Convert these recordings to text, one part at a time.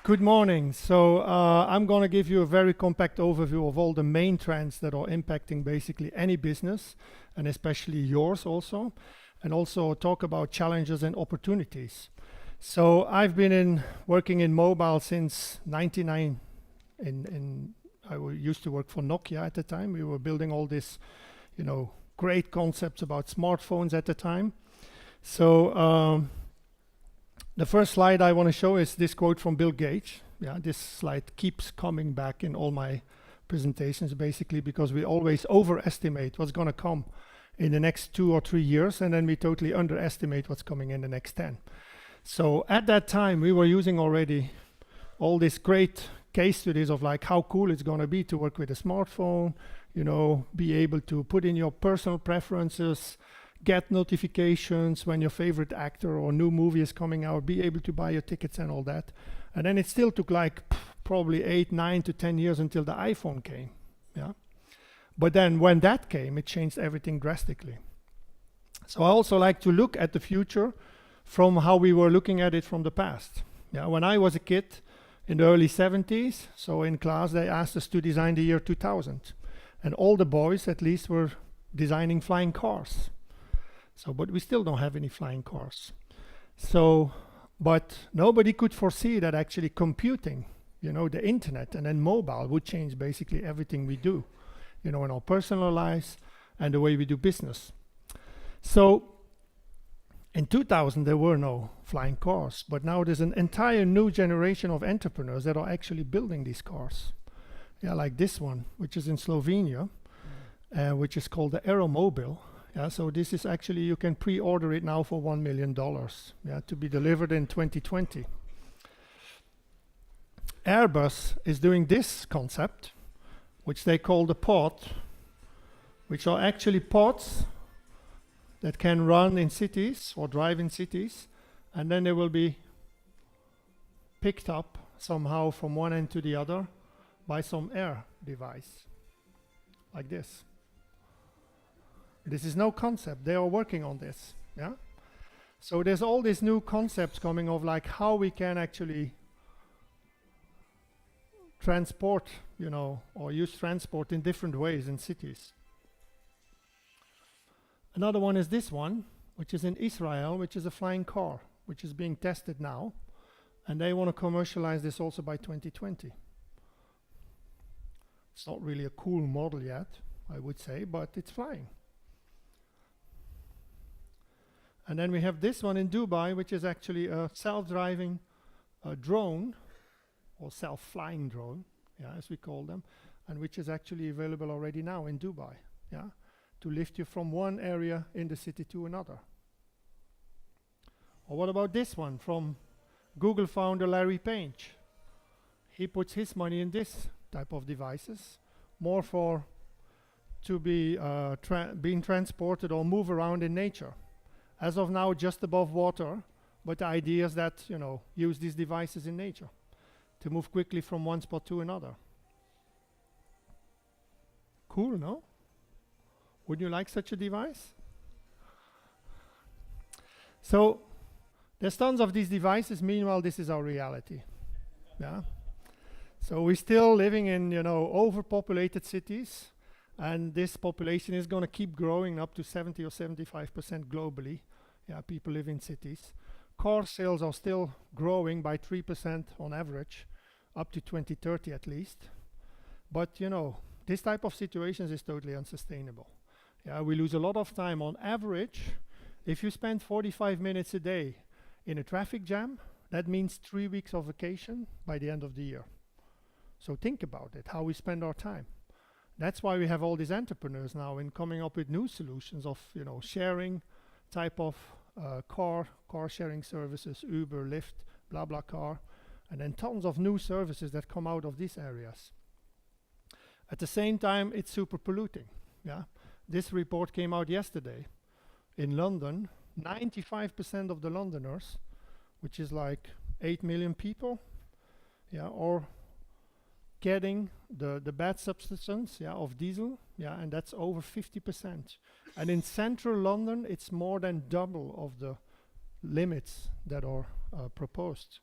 Good morning. I'm going to give you a very compact overview of all the main trends that are impacting basically any business, and especially yours also, and also talk about challenges and opportunities. So I've been working in mobile since 99. Used to work for Nokia at the time. We were building all this, great concepts about smartphones at the time. The first slide I want to show is this quote from Bill Gates. Yeah, this slide keeps coming back in all my presentations, basically, because we always overestimate what's going to come in the next 2 or 3 years, and then we totally underestimate what's coming in the next 10. So at that time, we were using already all these great case studies of like how cool it's going to be to work with a smartphone, be able to put in your personal preferences, get notifications when your favorite actor or new movie is coming out, be able to buy your tickets and all that. And then it still took like probably 8, 9 to 10 years until the iPhone came. Yeah. But then when that came, it changed everything drastically. So I also like to look at the future from how we were looking at it from the past. Yeah. When I was a kid in the early 70s, so in class they asked us to design the year 2000. And all the boys at least were designing flying cars. But we still don't have any flying cars. But nobody could foresee that actually computing, the internet and then mobile would change basically everything we do, in our personal lives and the way we do business. So in 2000, there were no flying cars, but now there's an entire new generation of entrepreneurs that are actually building these cars. Yeah, like this one, which is in Slovenia, which is called the Aeromobile. Yeah, so this is actually, you can pre-order it now for $1 million, to be delivered in 2020. Airbus is doing this concept, which they call the pod, which are actually pods that can run in cities or drive in cities, and then they will be picked up somehow from one end to the other by some air device, like this. This is no concept. They are working on this. Yeah. So there's all these new concepts coming of like how we can actually transport, or use transport in different ways in cities. Another one is this one, which is in Israel, which is a flying car, which is being tested now, and they want to commercialize this also by 2020. It's not really a cool model yet, I would say, but it's flying. And then we have this one in Dubai, which is actually a self-driving drone, or self-flying drone, as we call them, and which is actually available already now in Dubai, to lift you from one area in the city to another. Or what about this one from Google founder Larry Page? He puts his money in this type of devices, more to be being transported or move around in nature. As of now, just above water, but the idea is that, use these devices in nature to move quickly from one spot to another. Cool, no? Would you like such a device? So there's tons of these devices. Meanwhile, this is our reality. Yeah. So we're still living in, overpopulated cities, and this population is going to keep growing up to 70 or 75% globally. Yeah, people live in cities. Car sales are still growing by 3% on average, up to 2030 at least. But, this type of situations is totally unsustainable. Yeah, we lose a lot of time on average. If you spend 45 minutes a day in a traffic jam, that means 3 weeks of vacation by the end of the year. So think about it, how we spend our time. That's why we have all these entrepreneurs now in coming up with new solutions of, sharing type of car sharing services, Uber, Lyft, BlaBlaCar, and then tons of new services that come out of these areas. At the same time, it's super polluting. Yeah, this report came out yesterday. In London, 95% of the Londoners, which is like 8 million people, are getting the bad substance of diesel, and that's over 50%. And in central London, it's more than double of the limits that are proposed.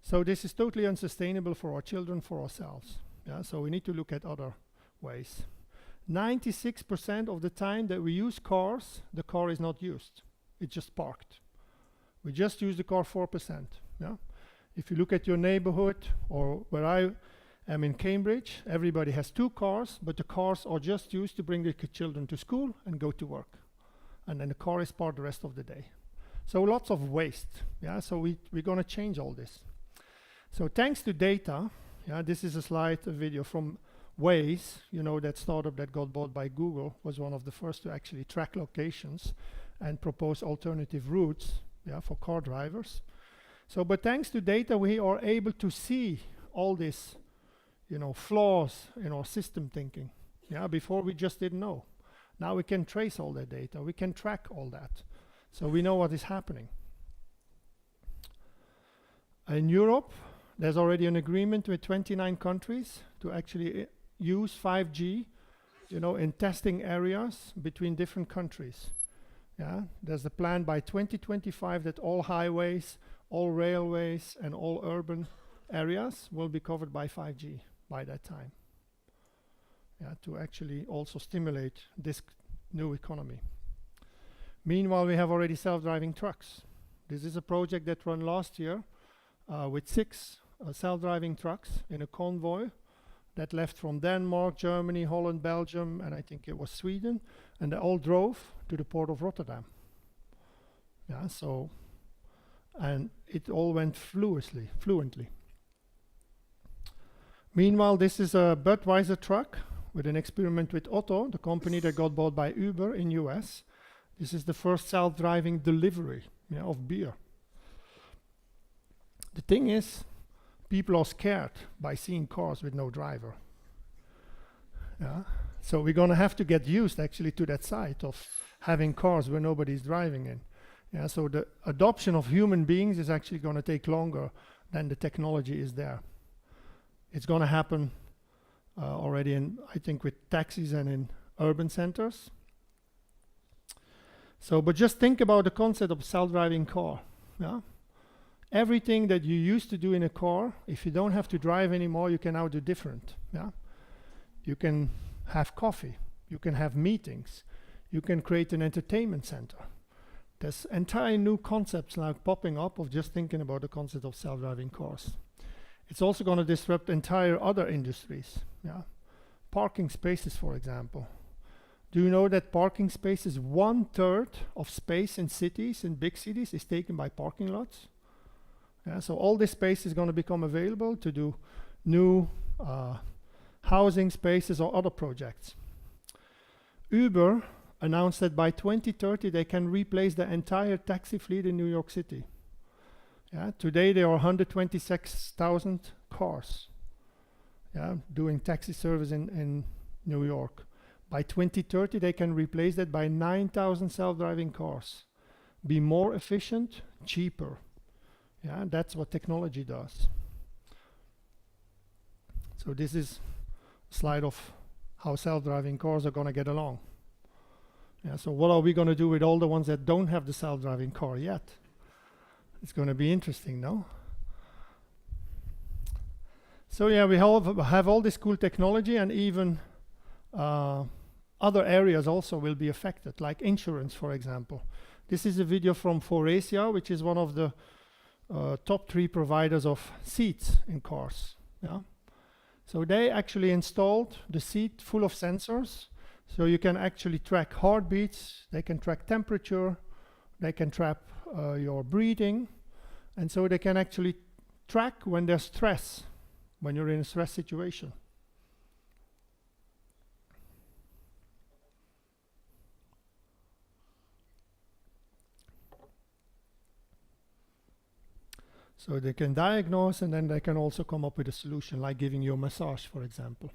So this is totally unsustainable for our children, for ourselves. Yeah, so we need to look at other ways. 96% of the time that we use cars, the car is not used. It's just parked. We just use the car 4%. Yeah? If you look at your neighborhood, or where I am in Cambridge, everybody has 2 cars, but the cars are just used to bring the children to school and go to work. And then the car is parked the rest of the day. So lots of waste. Yeah? So we're going to change all this. So thanks to data, yeah, this is a slide, a video from Waze, you know, that startup that got bought by Google, was one of the first to actually track locations and propose alternative routes, yeah, for car drivers. So, but thanks to data, we are able to see all this, you know, flaws in our system thinking. Yeah, before we just didn't know. Now we can trace all that data, we can track all that. So we know what is happening. In Europe, there's already an agreement with 29 countries to actually use 5G, you know, in testing areas between different countries. Yeah, there's a plan by 2025 that all highways, all railways, and all urban areas will be covered by 5G by that time. Yeah, to actually also stimulate this new economy. Meanwhile, we have already self-driving trucks. This is a project that ran last year with 6 self-driving trucks in a convoy that left from Denmark, Germany, Holland, Belgium, and I think it was Sweden, and they all drove to the port of Rotterdam. Yeah, so, and it all went fluently. Meanwhile, this is a Budweiser truck with an experiment with Otto, the company that got bought by Uber in US. This is the first self-driving delivery, yeah, of beer. The thing is, people are scared by seeing cars with no driver. Yeah. So we're going to have to get used actually to that side of having cars where nobody's driving in. Yeah, so the adoption of human beings is actually going to take longer than the technology is there. It's going to happen already in, I think, with taxis and in urban centers. So, but just think about the concept of self-driving car. Yeah. Everything that you used to do in a car, if you don't have to drive anymore, you can now do different. Yeah? You can have coffee, you can have meetings, you can create an entertainment center. There's entire new concepts now popping up of just thinking about the concept of self-driving cars. It's also going to disrupt entire other industries. Yeah? Parking spaces, for example. Do you know that parking space is 1/3 of space in cities, in big cities, is taken by parking lots? Yeah, so all this space is going to become available to do new housing spaces or other projects. Uber announced that by 2030 they can replace the entire taxi fleet in New York City. Yeah, today there are 126,000 cars, yeah, doing taxi service in New York. By 2030 they can replace that by 9,000 self-driving cars. Be more efficient, cheaper. Yeah, that's what technology does. So this is a slide of how self-driving cars are going to get along. Yeah, so what are we going to do with all the ones that don't have the self-driving car yet? It's going to be interesting, no? So yeah, we have all this cool technology, and even other areas also will be affected, like insurance, for example. This is a video from Faurecia, which is one of the top 3 providers of seats in cars. Yeah, so they actually installed the seat full of sensors, so you can actually track heartbeats, they can track temperature, they can track your breathing, and so they can actually track when there's stress, when you're in a stress situation. So they can diagnose, and then they can also come up with a solution, like giving you a massage, for example,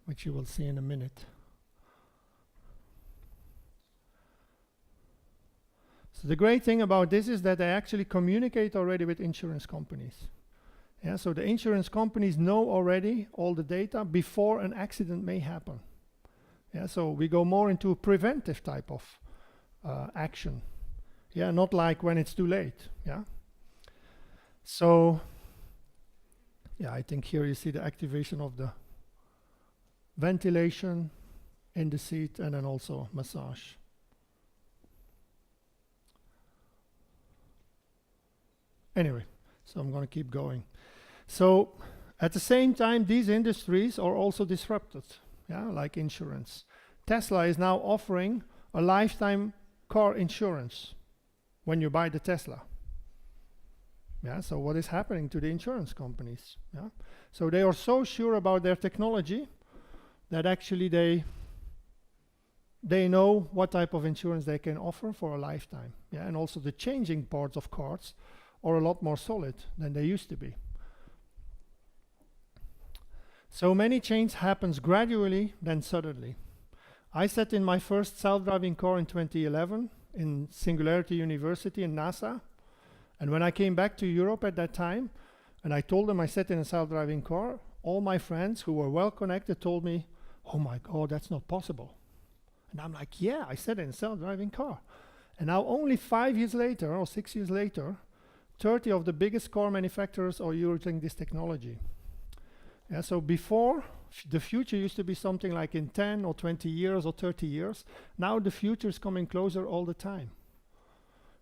which you will see in a minute. So the great thing about this is that they actually communicate already with insurance companies. Yeah, so the insurance companies know already all the data before an accident may happen. Yeah, so we go more into a preventive type of action. Yeah, not like when it's too late. Yeah. So, yeah, I think here you see the activation of the ventilation in the seat and then also massage. Anyway, so I'm going to keep going. So at the same time, these industries are also disrupted, yeah, like insurance. Tesla is now offering a lifetime car insurance when you buy the Tesla. Yeah, so what is happening to the insurance companies? Yeah, so they are so sure about their technology that actually they know what type of insurance they can offer for a lifetime. Yeah, and also the changing parts of cars are a lot more solid than they used to be. So many change happens gradually, then suddenly. I sat in my first self-driving car in 2011 in Singularity University in NASA. And when I came back to Europe at that time, and I told them I sat in a self-driving car, all my friends who were well connected told me, "Oh my God, that's not possible." And I'm like, yeah, I sat in a self-driving car. And now only 5 years later, or 6 years later, 30 of the biggest car manufacturers are using this technology. Yeah, so before, the future used to be something like in 10 or 20 years or 30 years. Now the future is coming closer all the time.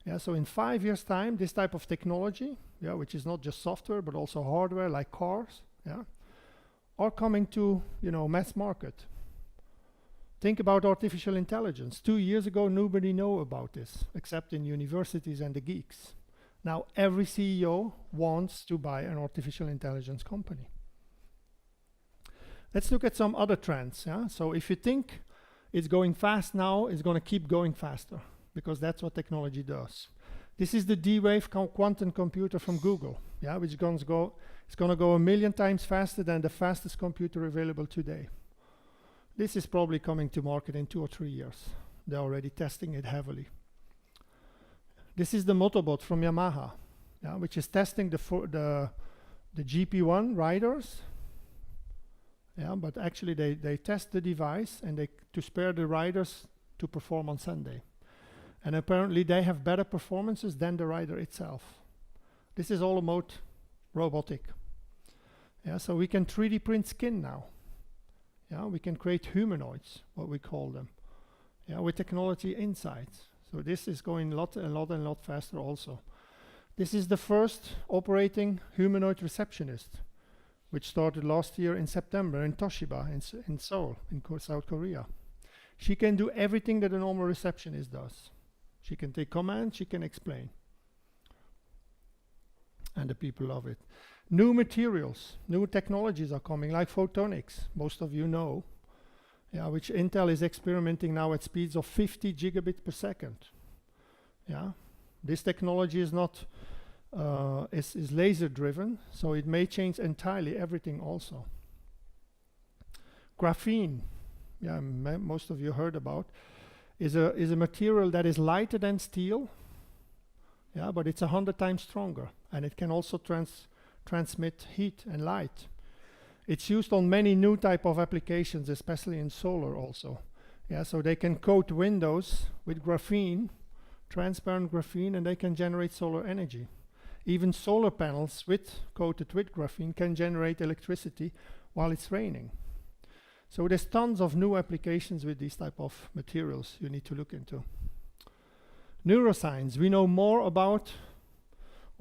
Yeah, so in 5 years' time, this type of technology, yeah, which is not just software but also hardware like cars, yeah, are coming to, you know, mass market. Think about artificial intelligence. 2 years ago, nobody knew about this except in universities and the geeks. Now every CEO wants to buy an artificial intelligence company. Let's look at some other trends. Yeah? So if you think it's going fast now, it's going to keep going faster because that's what technology does. This is the D-Wave quantum computer from Google, yeah, which is going to go 1,000,000 times faster than the fastest computer available today. This is probably coming to market in 2 or 3 years. They're already testing it heavily. This is the Motorboat from Yamaha, yeah, which is testing the GP1 riders. Yeah, but actually they test the device and to spare the riders to perform on Sunday. And apparently they have better performances than the rider itself. This is all about robotic. Yeah, so we can 3D print skin now. Yeah, we can create humanoids, what we call them. Yeah, with technology inside. So this is going a lot faster also. This is the first operating humanoid receptionist, which started last year in September in Toshiba in Seoul, in South Korea. She can do everything that a normal receptionist does. She can take commands, she can explain. And the people love it. New materials, new technologies are coming, like photonics, most of you know. Yeah, which Intel is experimenting now at speeds of 50 gigabits per second. Yeah, this technology is not is laser driven, so it may change entirely everything also. Graphene, yeah, most of you heard about, is a material that is lighter than steel, yeah, but it's 100 times stronger, and it can also transmit heat and light. It's used on many new type of applications, especially in solar also. Yeah, so they can coat windows with graphene, transparent graphene, and they can generate solar energy. Even solar panels coated with graphene can generate electricity while it's raining. So there's tons of new applications with these type of materials you need to look into. Neuroscience, we know more about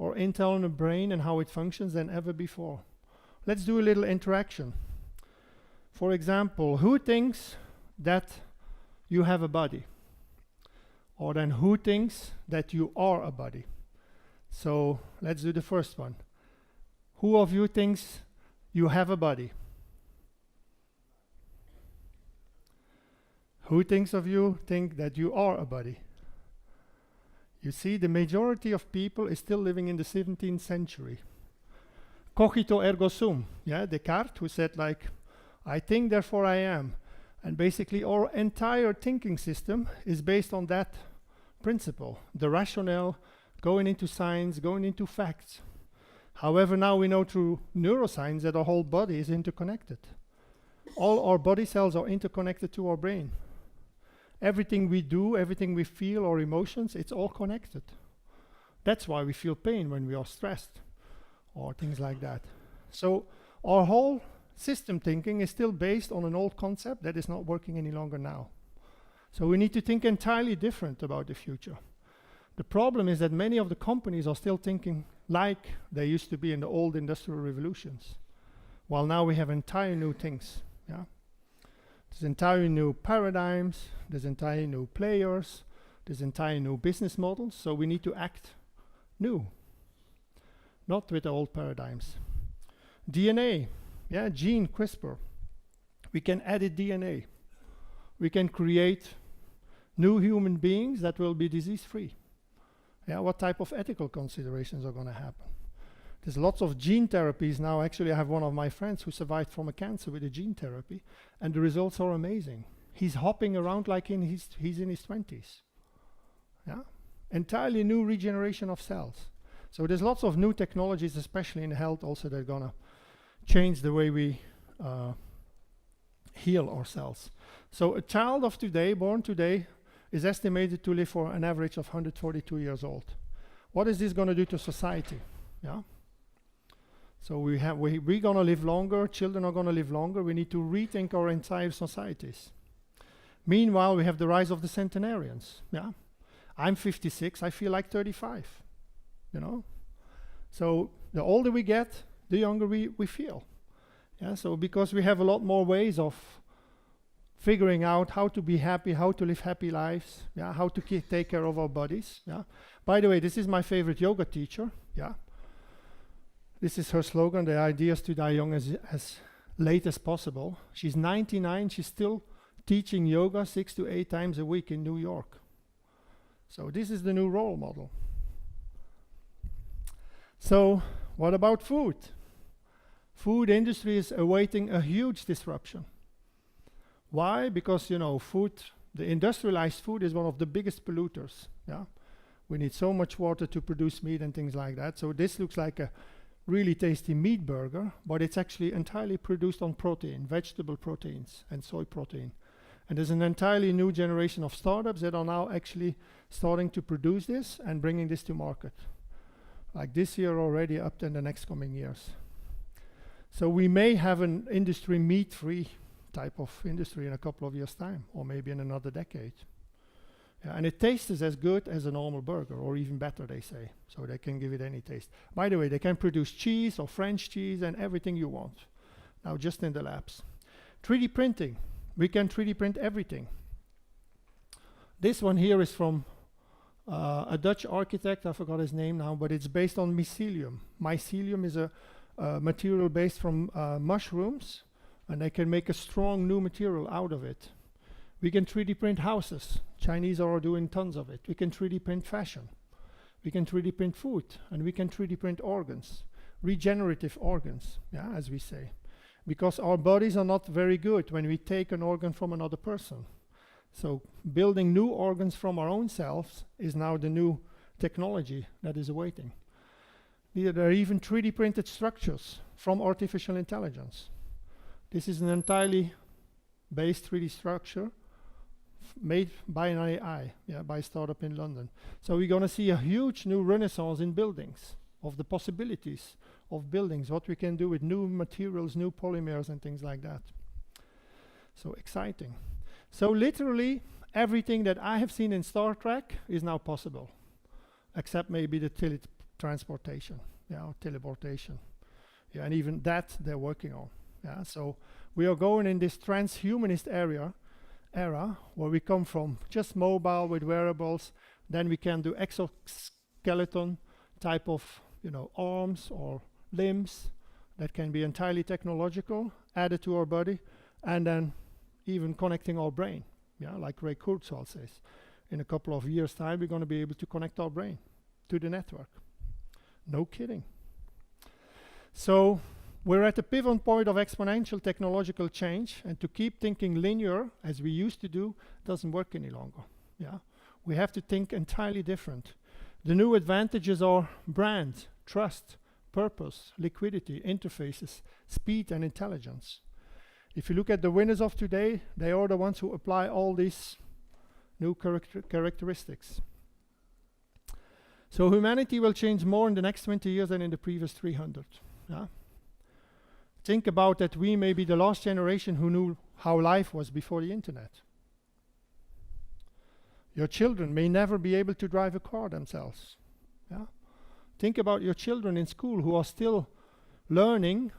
our intel in the brain and how it functions than ever before. Let's do a little interaction. For example, who thinks that you have a body? Or then who thinks that you are a body? So let's do the first one. Who of you thinks you have a body? Who thinks of you think that you are a body? You see, the majority of people is still living in the 17th century. Cogito ergo sum, yeah, Descartes, who said like, I think, therefore I am. And basically our entire thinking system is based on that principle, the rationale, going into science, going into facts. However, now we know through neuroscience that our whole body is interconnected. All our body cells are interconnected to our brain. Everything we do, everything we feel, our emotions, it's all connected. That's why we feel pain when we are stressed. or things like that. So our whole system thinking is still based on an old concept that is not working any longer now. So we need to think entirely different about the future. The problem is that many of the companies are still thinking like they used to be in the old industrial revolutions, while now we have entire new things. Yeah, there's entirely new paradigms, there's entirely new players, there's entirely new business models. So we need to act new, not with the old paradigms. DNA, yeah, gene CRISPR. We can edit DNA. We can create new human beings that will be disease-free. Yeah, what type of ethical considerations are going to happen? There's lots of gene therapies now. Actually, I have one of my friends who survived from a cancer with a gene therapy, and the results are amazing. He's hopping around like he's in his 20s. Yeah, entirely new regeneration of cells. So there's lots of new technologies, especially in health, also that are going to change the way we heal ourselves. So a child of today, born today, is estimated to live for an average of 142 years old. What is this going to do to society? Yeah. So we're going to live longer, children are going to live longer, we need to rethink our entire societies. Meanwhile, we have the rise of the centenarians. Yeah. I'm 56, I feel like 35, you know? So the older we get, the younger we feel. Yeah, so because we have a lot more ways of figuring out how to be happy, how to live happy lives, yeah, how to take care of our bodies. Yeah. By the way, this is my favorite yoga teacher. Yeah. This is her slogan, the idea is to die young as late as possible. She's 99, she's still teaching yoga 6 to 8 times a week in New York. So this is the new role model. So what about food? Food industry is awaiting a huge disruption. Why? Because, you know, food, the industrialized food is one of the biggest polluters. Yeah, we need so much water to produce meat and things like that. So this looks like a really tasty meat burger, but it's actually entirely produced on protein, vegetable proteins and soy protein. And there's an entirely new generation of startups that are now actually starting to produce this and bringing this to market. Like this year already, up to the next coming years. So we may have an industry meat-free type of industry in a couple of years' time, or maybe in another decade. Yeah, and it tastes as good as a normal burger, or even better, they say. So they can give it any taste. By the way, they can produce cheese or French cheese and everything you want. Now, just in the labs. 3D printing. We can 3D print everything. This one here is from a Dutch architect, I forgot his name now, but it's based on mycelium. Mycelium is a material based from mushrooms, and they can make a strong new material out of it. We can 3D print houses. Chinese are doing tons of it. We can 3D print fashion. We can 3D print food, and we can 3D print organs, regenerative organs, yeah, as we say. Because our bodies are not very good when we take an organ from another person. So building new organs from our own selves is now the new technology that is awaiting. There are even 3D printed structures from artificial intelligence. This is an entirely based 3D structure made by an AI, yeah, by a startup in London. So we're going to see a huge new renaissance in buildings, of the possibilities of buildings, what we can do with new materials, new polymers and things like that. So exciting. So literally everything that I have seen in Star Trek is now possible, except maybe the transportation, yeah, or teleportation. Yeah, and even that they're working on. Yeah, so we are going in this transhumanist era where we come from just mobile with wearables, then we can do exoskeleton type of, you know, arms or limbs that can be entirely technological, added to our body, and then even connecting our brain. Yeah, like Ray Kurzweil says, in a couple of years' time, we're going to be able to connect our brain to the network. No kidding. So we're at the pivot point of exponential technological change, and to keep thinking linear, as we used to do, doesn't work any longer. Yeah, we have to think entirely different. The new advantages are brand, trust, purpose, liquidity, interfaces, speed, and intelligence. If you look at the winners of today, they are the ones who apply all these new characteristics. So humanity will change more in the next 20 years than in the previous 300. Yeah? Think about that we may be the last generation who knew how life was before the internet. Your children may never be able to drive a car themselves. Yeah? Think about your children in school who are still learning,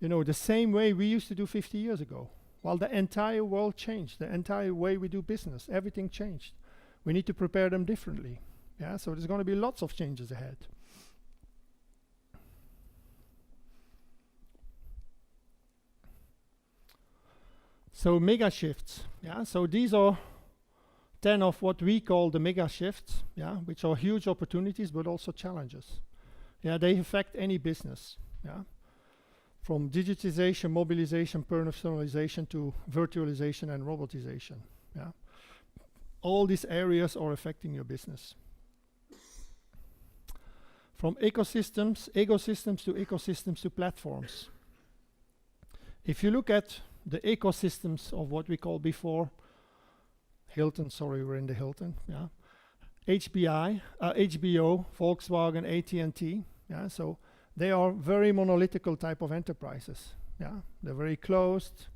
the same way we used to do 50 years ago. While the entire world changed, the entire way we do business, everything changed. We need to prepare them differently. Yeah, so there's going to be lots of changes ahead. So mega shifts. Yeah, so these are 10 of what we call the mega shifts, yeah, which are huge opportunities but also challenges. Yeah, they affect any business. Yeah. From digitization, mobilization, personalization to virtualization and robotization. Yeah. All these areas are affecting your business. From ecosystems to platforms. If you look at the ecosystems of what we called before, Hilton, sorry, we're in the Hilton, yeah. HBO, Volkswagen, AT&T, yeah, so they are very monolithical type of enterprises. Yeah, they're very closed.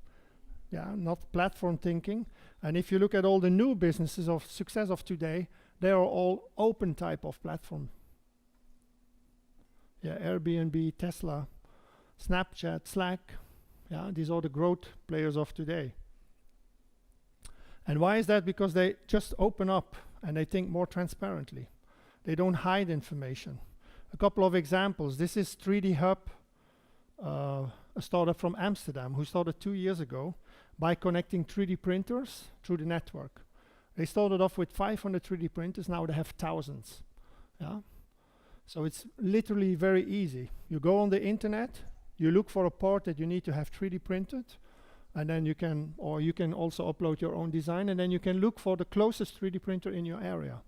Yeah, not platform thinking. And if you look at all the new businesses of success of today, they are all open type of platform. Yeah, Airbnb, Tesla, Snapchat, Slack. Yeah, these are the growth players of today. And why is that? Because they just open up and they think more transparently. They don't hide information. A couple of examples. This is 3D Hub, a startup from Amsterdam who started 2 years ago by connecting 3D printers through the network. They started off with 500 3D printers, now they have thousands. Yeah? So it's literally very easy. You go on the internet, you look for a part that you need to have 3D printed, and then you can also upload your own design, and then you can look for the closest 3D printer in your area.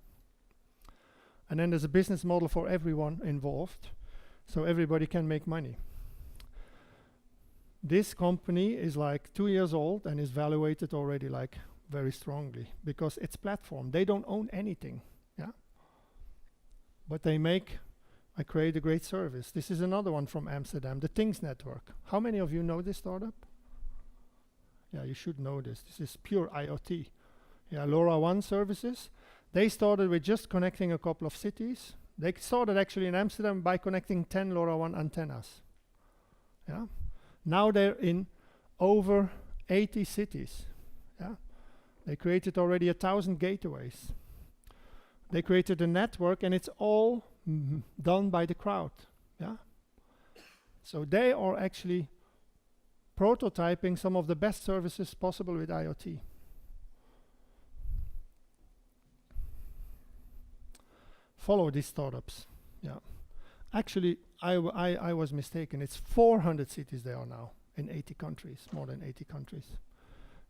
And then there's a business model for everyone involved, so everybody can make money. This company is like 2 years old and is valuated already like very strongly because it's platform. They don't own anything, yeah? But they create a great service. This is another one from Amsterdam, the Things Network. How many of you know this startup? Yeah, you should know this. This is pure IoT. Yeah, LoRaWAN services. They started with just connecting a couple of cities. They started actually in Amsterdam by connecting 10 LoRaWAN antennas. Yeah. Now they're in over 80 cities. Yeah. They created already 1,000 gateways. They created a network, and it's all done by the crowd. Yeah. So they are actually prototyping some of the best services possible with IoT. Follow these startups. Yeah. Actually, I was mistaken. It's 400 cities there are now in 80 countries, more than 80 countries.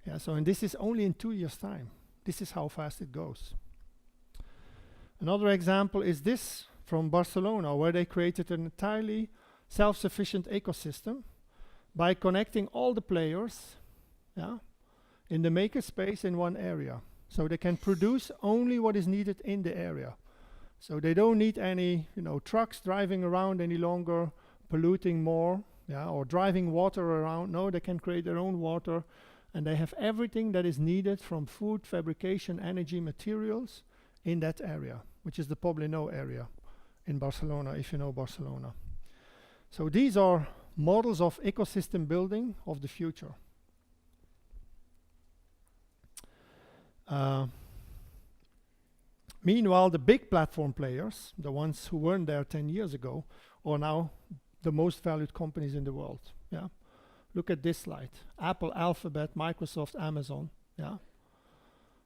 Yeah, so and this is only in 2 years' time. This is how fast it goes. Another example is this from Barcelona, where they created an entirely self-sufficient ecosystem by connecting all the players, yeah, in the makerspace in one area. So they can produce only what is needed in the area. So they don't need any, trucks driving around any longer, polluting more, yeah, or driving water around. No, they can create their own water, and they have everything that is needed from food, fabrication, energy, materials in that area, which is the Poblenou area in Barcelona, if you know Barcelona. So these are models of ecosystem building of the future. Meanwhile, the big platform players, the ones who weren't there 10 years ago, are now the most valued companies in the world. Yeah, look at this slide. Apple, Alphabet, Microsoft, Amazon, yeah,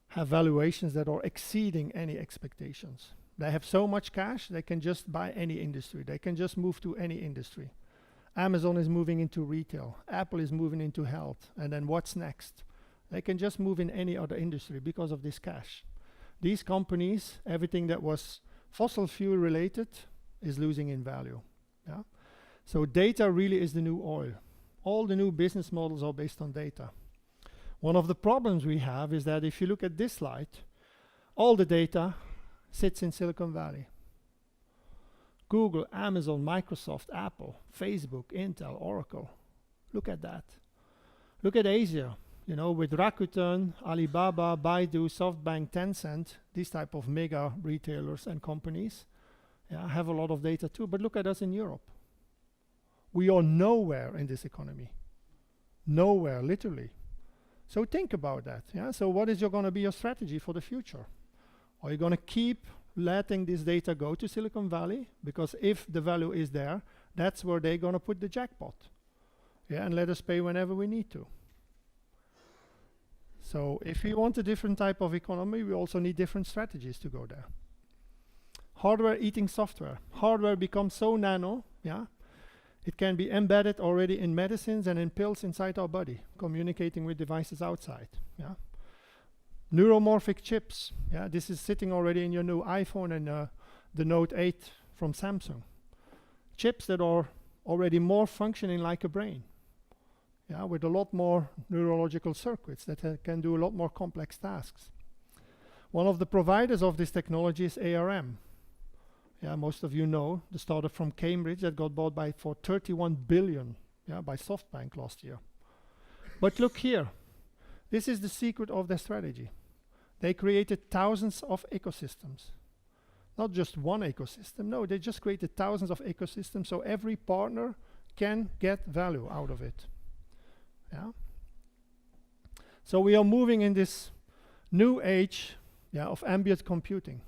have valuations that are exceeding any expectations. They have so much cash, they can just buy any industry. They can just move to any industry. Amazon is moving into retail. Apple is moving into health. And then what's next? They can just move in any other industry because of this cash. These companies, everything that was fossil fuel related is losing in value. Yeah? So data really is the new oil. All the new business models are based on data. One of the problems we have is that if you look at this slide, all the data sits in Silicon Valley. Google, Amazon, Microsoft, Apple, Facebook, Intel, Oracle. Look at that. Look at Asia, you know, with Rakuten, Alibaba, Baidu, SoftBank, Tencent, these type of mega retailers and companies, yeah, have a lot of data too. But look at us in Europe. We are nowhere in this economy. Nowhere, literally. So think about that. Yeah. So what is going to be your strategy for the future? Are you going to keep letting this data go to Silicon Valley? Because if the value is there, that's where they're going to put the jackpot. Yeah, and let us pay whenever we need to. So if we want a different type of economy, we also need different strategies to go there. Hardware eating software. Hardware becomes so nano, yeah, it can be embedded already in medicines and in pills inside our body, communicating with devices outside. Yeah. Neuromorphic chips. Yeah, this is sitting already in your new iPhone and the Note 8 from Samsung. Chips that are already more functioning like a brain. Yeah, with a lot more neurological circuits that can do a lot more complex tasks. One of the providers of this technology is ARM. Yeah, most of you know the startup from Cambridge that got bought for 31 billion, yeah, by SoftBank last year. But look here, this is the secret of their strategy. They created thousands of ecosystems. Not just one ecosystem, no, they just created thousands of ecosystems so every partner can get value out of it. Yeah. So we are moving in this new age, yeah, of ambient computing,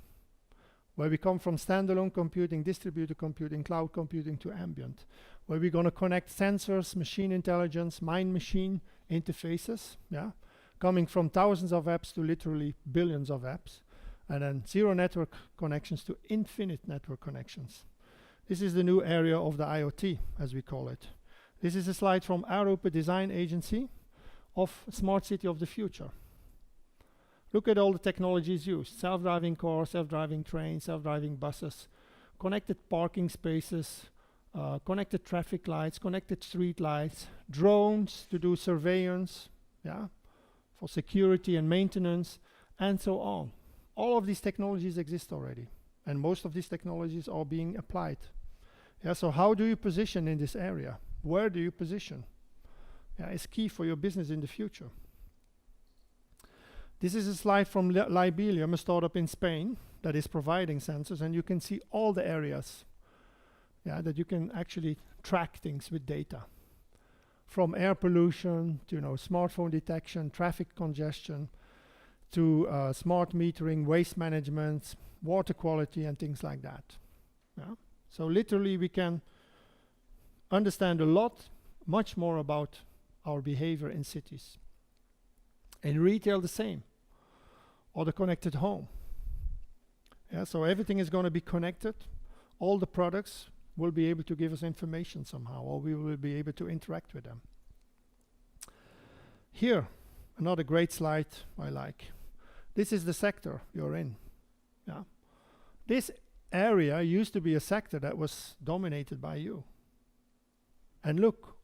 where we come from standalone computing, distributed computing, cloud computing to ambient, where we're going to connect sensors, machine intelligence, mind-machine interfaces, yeah, coming from thousands of apps to literally billions of apps, and then zero network connections to infinite network connections. This is the new area of the IoT, as we call it. This is a slide from Arup, a design agency of smart city of the future. Look at all the technologies used. Self-driving cars, self-driving trains, self-driving buses, connected parking spaces, connected traffic lights, connected street lights, drones to do surveillance, yeah, for security and maintenance, and so on. All of these technologies exist already, and most of these technologies are being applied. Yeah, so how do you position in this area? Where do you position? Yeah, it's key for your business in the future. This is a slide from Libelium, a startup in Spain that is providing sensors, and you can see all the areas, yeah, that you can actually track things with data. From air pollution to, you know, smartphone detection, traffic congestion, to smart metering, waste management, water quality, and things like that. Yeah? So literally we can understand a lot, much more about our behavior in cities. In retail, the same, or the connected home. Yeah, so everything is going to be connected. All the products will be able to give us information somehow, or we will be able to interact with them. Here, another great slide I like. This is the sector you're in. Yeah. This area used to be a sector that was dominated by you. And look,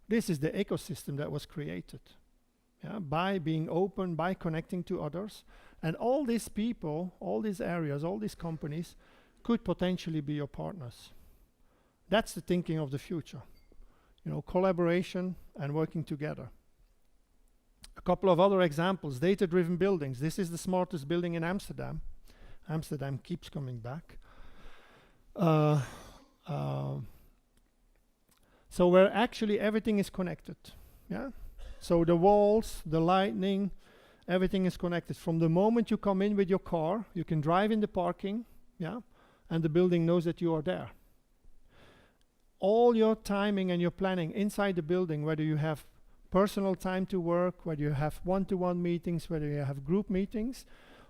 this is the ecosystem that was created, yeah, by being open, by connecting to others. And all these people, all these areas, all these companies could potentially be your partners. That's the thinking of the future. You know, collaboration and working together. A couple of other examples, data-driven buildings. This is the smartest building in Amsterdam. Amsterdam keeps coming back. So where actually everything is connected, yeah? So the walls, the lighting, everything is connected. From the moment you come in with your car, you can drive in the parking, yeah? And the building knows that you are there. All your timing and your planning inside the building, whether you have personal time to work, whether you have one-to-one meetings, whether you have group meetings,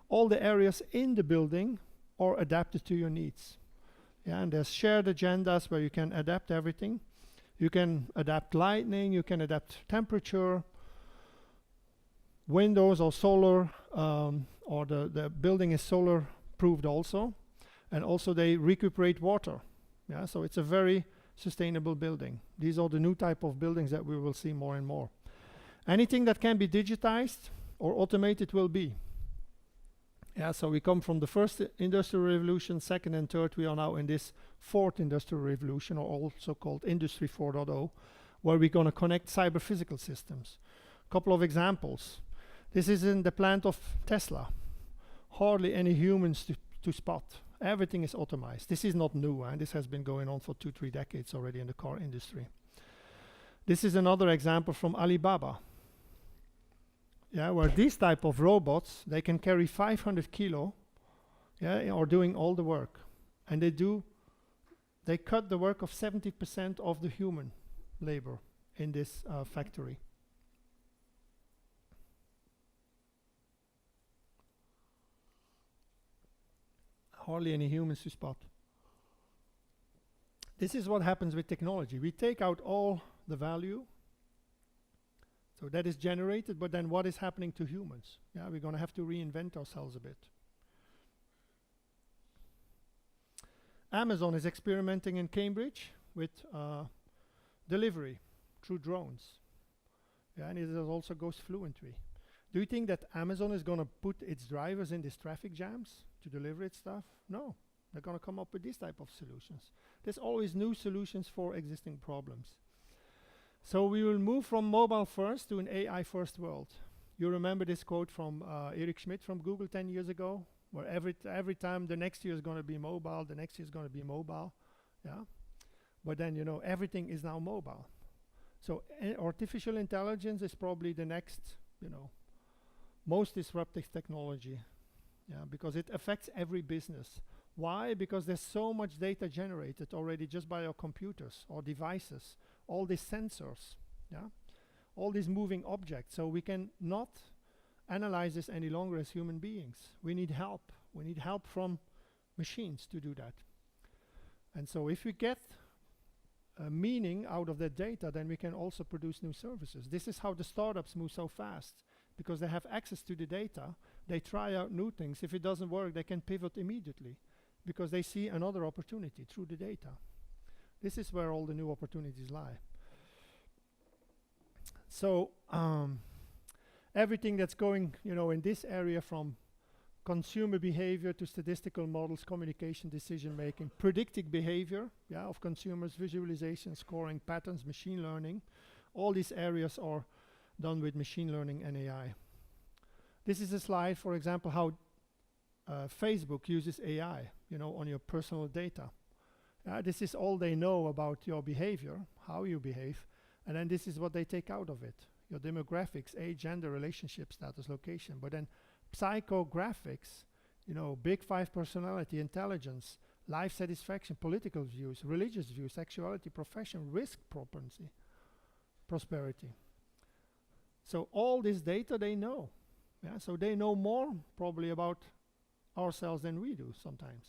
all the areas in the building are adapted to your needs. Yeah, and there's shared agendas where you can adapt everything. You can adapt lighting, you can adapt temperature, windows or solar, or the building is solar proofed also. And also they recuperate water. Yeah, so it's a very sustainable building. These are the new type of buildings that we will see more and more. Anything that can be digitized or automated will be. Yeah, so we come from the first industrial revolution, second and third. We are now in this fourth industrial revolution, or also called Industry 4.0, where we're going to connect cyber-physical systems. A couple of examples. This is in the plant of Tesla. Hardly any humans to spot. Everything is automized. This is not new, and this has been going on for 2-3 decades already in the car industry. This is another example from Alibaba. Yeah, where these type of robots, they can carry 500 kilo, yeah, or doing all the work. And they cut the work of 70% of the human labor in this factory. Hardly any humans to spot. This is what happens with technology. We take out all the value. So that is generated, but then what is happening to humans? Yeah, we're going to have to reinvent ourselves a bit. Amazon is experimenting in Cambridge with delivery through drones. Yeah, and it also goes fluently. Do you think that Amazon is going to put its drivers in these traffic jams to deliver its stuff? No, they're going to come up with these type of solutions. There's always new solutions for existing problems. So we will move from mobile first to an AI first world. You remember this quote from Eric Schmidt from Google 10 years ago, where every time the next year is going to be mobile, the next year is going to be mobile, yeah. But then, you know, everything is now mobile. So artificial intelligence is probably the next, you know, most disruptive technology, yeah, because it affects every business. Why? Because there's so much data generated already just by our computers or devices. All these sensors, yeah, all these moving objects. So we can not analyze this any longer as human beings. We need help. We need help from machines to do that. And so if we get a meaning out of that data, then we can also produce new services. This is how the startups move so fast, because they have access to the data. They try out new things. If it doesn't work, they can pivot immediately because they see another opportunity through the data. This is where all the new opportunities lie. So everything that's going, you know, in this area, from consumer behavior to statistical models, communication, decision making, predicting behavior, yeah, of consumers, visualization, scoring, patterns, machine learning, all these areas are done with machine learning and AI. This is a slide, for example, how Facebook uses AI, you know, on your personal data. This is all they know about your behavior, how you behave, and then this is what they take out of it. Your demographics, age, gender, relationship status, location. But then psychographics, you know, big five personality, intelligence, life satisfaction, political views, religious views, sexuality, profession, risk, prosperity. So all this data they know. Yeah, so they know more probably about ourselves than we do sometimes,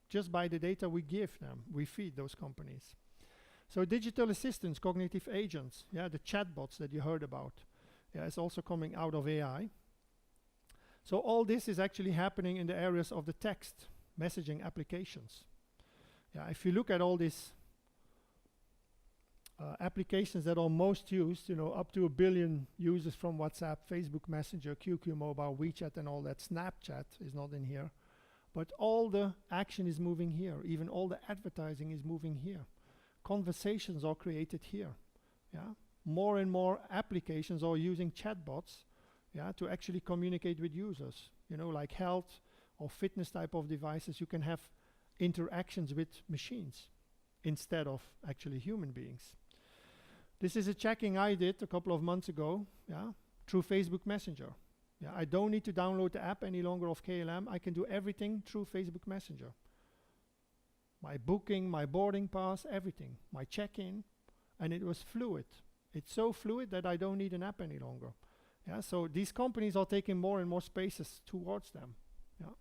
just by the data we give them, we feed those companies. So digital assistants, cognitive agents, yeah, the chatbots that you heard about, yeah, it's also coming out of AI. So all this is actually happening in the areas of the text messaging applications. Yeah, if you look at all these applications that are most used, you know, up to 1 billion users from WhatsApp, Facebook Messenger, QQ Mobile, WeChat and all that. Snapchat is not in here. But all the action is moving here. Even all the advertising is moving here. Conversations are created here. Yeah, more and more applications are using chatbots, yeah, to actually communicate with users. You know, like health or fitness type of devices, you can have interactions with machines instead of actually human beings. This is a checking I did a couple of months ago, yeah, through Facebook Messenger. Yeah, I don't need to download the app any longer of KLM. I can do everything through Facebook Messenger. My booking, my boarding pass, everything, my check-in, and it was fluid. It's so fluid that I don't need an app any longer. Yeah, so these companies are taking more and more spaces towards them. Yeah.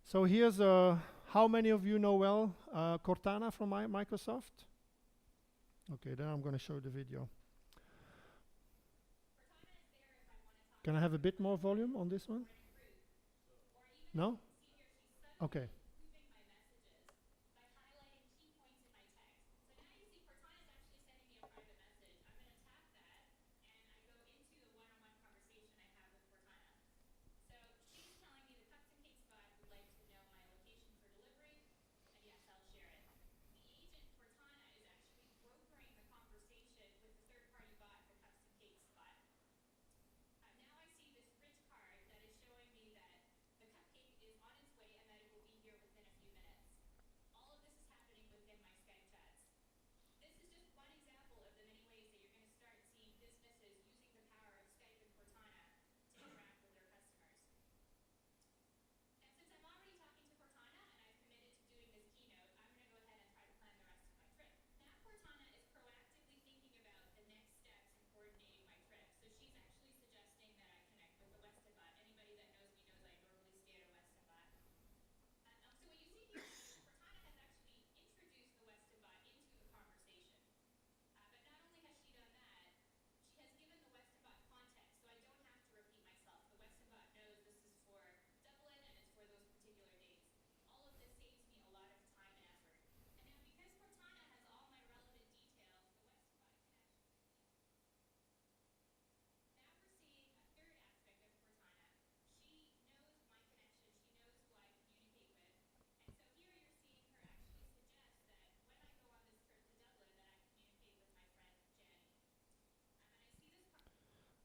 So here's how many of you know well Cortana from Microsoft? Okay, then I'm going to show the video. Can I have a bit more volume on this one? No? Okay.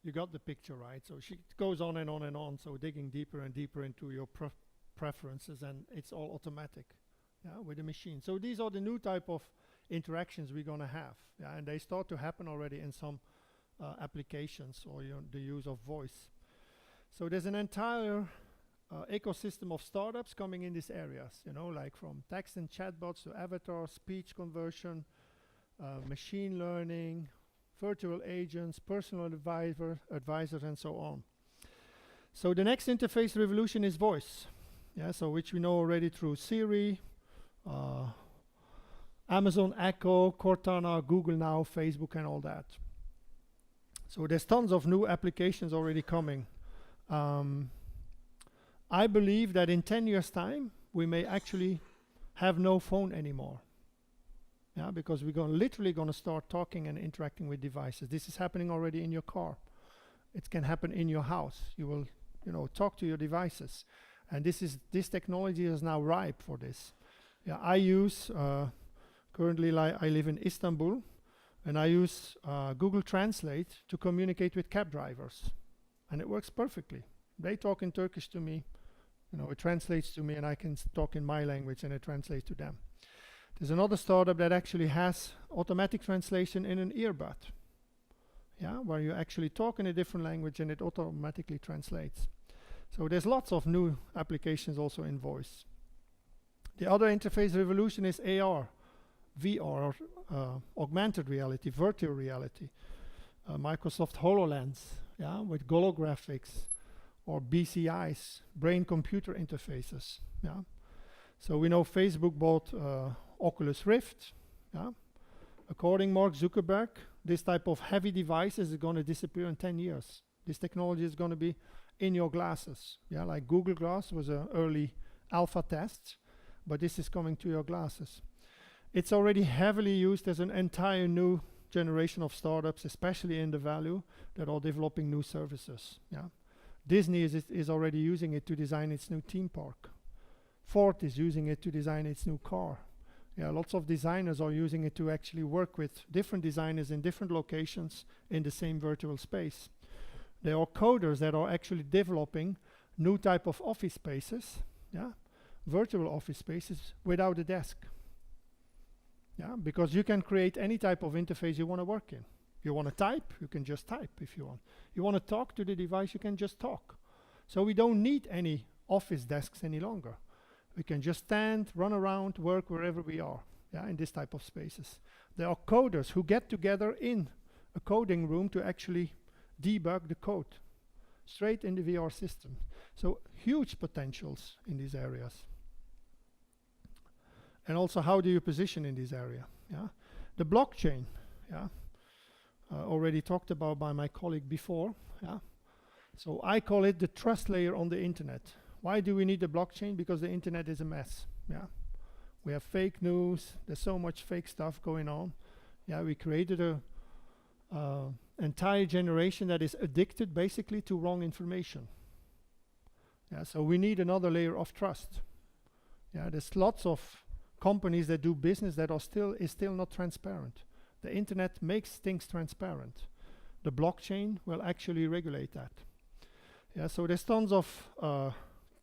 You got the picture, right? So she goes on and on and on, so digging deeper and deeper into your preferences, and it's all automatic, yeah, with the machine. So these are the new type of interactions we're gonna have, yeah, and they start to happen already in some applications, or the use of voice. So there's an entire ecosystem of startups coming in these areas, you know, like from text and chatbots to avatar, speech conversion, machine learning, virtual agents, personal advisors, and so on. So the next interface revolution is voice, yeah, so which we know already through Siri, Amazon Echo, Cortana, Google Now, Facebook, and all that. So there's tons of new applications already coming. I believe that in 10 years' time, we may actually have no phone anymore. Yeah, because we're literally going to start talking and interacting with devices. This is happening already in your car. It can happen in your house. You will, you know, talk to your devices, and this technology is now ripe for this. Yeah, I use currently, I live in Istanbul, and I use Google Translate to communicate with cab drivers, and it works perfectly. They talk in Turkish to me, you know, it translates to me, and I can talk in my language, and it translates to them. There's another startup that actually has automatic translation in an earbud, yeah, where you actually talk in a different language and it automatically translates. So there's lots of new applications also in voice. The other interface revolution is AR, VR, augmented reality, virtual reality, Microsoft HoloLens, yeah, with holographics, or BCIs, brain-computer interfaces, yeah. So we know Facebook bought Oculus Rift, yeah. According Mark Zuckerberg, this type of heavy devices is going to disappear in 10 years. This technology is going to be in your glasses, yeah, like Google Glass was an early alpha test, but this is coming to your glasses. It's already heavily used as an entire new generation of startups, especially in the value, that are developing new services, yeah. Disney is already using it to design its new theme park. Ford is using it to design its new car. Yeah, lots of designers are using it to actually work with different designers in different locations in the same virtual space. There are coders that are actually developing new type of office spaces, yeah, virtual office spaces without a desk. Yeah, because you can create any type of interface you want to work in. You want to type, you can just type if you want. You want to talk to the device, you can just talk. So we don't need any office desks any longer. We can just stand, run around, work wherever we are, yeah, in this type of spaces. There are coders who get together in a coding room to actually debug the code straight in the VR system. So huge potentials in these areas. And also, how do you position in this area? Yeah, the blockchain, yeah, already talked about by my colleague before. Yeah, so I call it the trust layer on the internet. Why do we need the blockchain? Because the internet is a mess. Yeah, we have fake news. There's so much fake stuff going on. Yeah, we created a entire generation that is addicted basically to wrong information. Yeah, so we need another layer of trust. Yeah, there's lots of companies that do business that are still not transparent. The internet makes things transparent. The blockchain will actually regulate that. Yeah, so there's tons of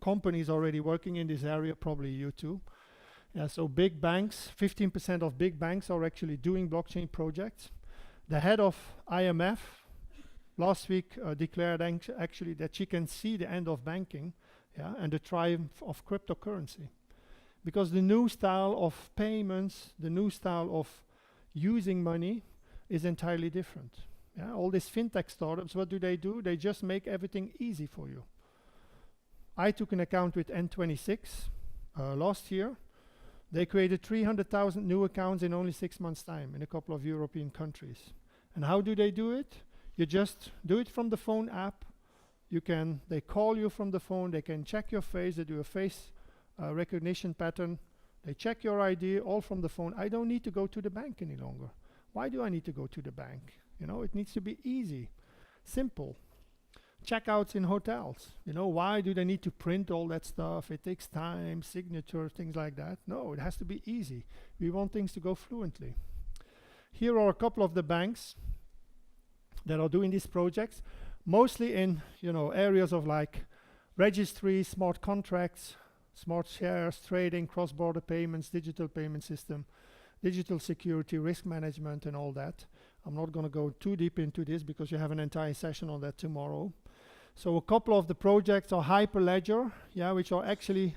companies already working in this area, probably you too. Yeah, so big banks, 15% of big banks are actually doing blockchain projects. The head of IMF last week declared actually that she can see the end of banking, yeah, and the triumph of cryptocurrency. Because the new style of payments, the new style of using money is entirely different. Yeah, all these fintech startups, what do? They just make everything easy for you. I took an account with N26 last year. They created 300,000 new accounts in only 6 months' time in a couple of European countries. And how do they do it? You just do it from the phone app. They call you from the phone, they can check your face, they do a face recognition pattern. They check your ID all from the phone. I don't need to go to the bank any longer. Why do I need to go to the bank? You know, it needs to be easy, simple. Checkouts in hotels. You know, why do they need to print all that stuff? It takes time, signature, things like that. No, it has to be easy. We want things to go fluently. Here are a couple of the banks that are doing these projects. mostly in, you know, areas of like registry, smart contracts, smart shares, trading, cross-border payments, digital payment system, digital security, risk management, and all that. I'm not going to go too deep into this because you have an entire session on that tomorrow. So a couple of the projects are Hyperledger, yeah, which are actually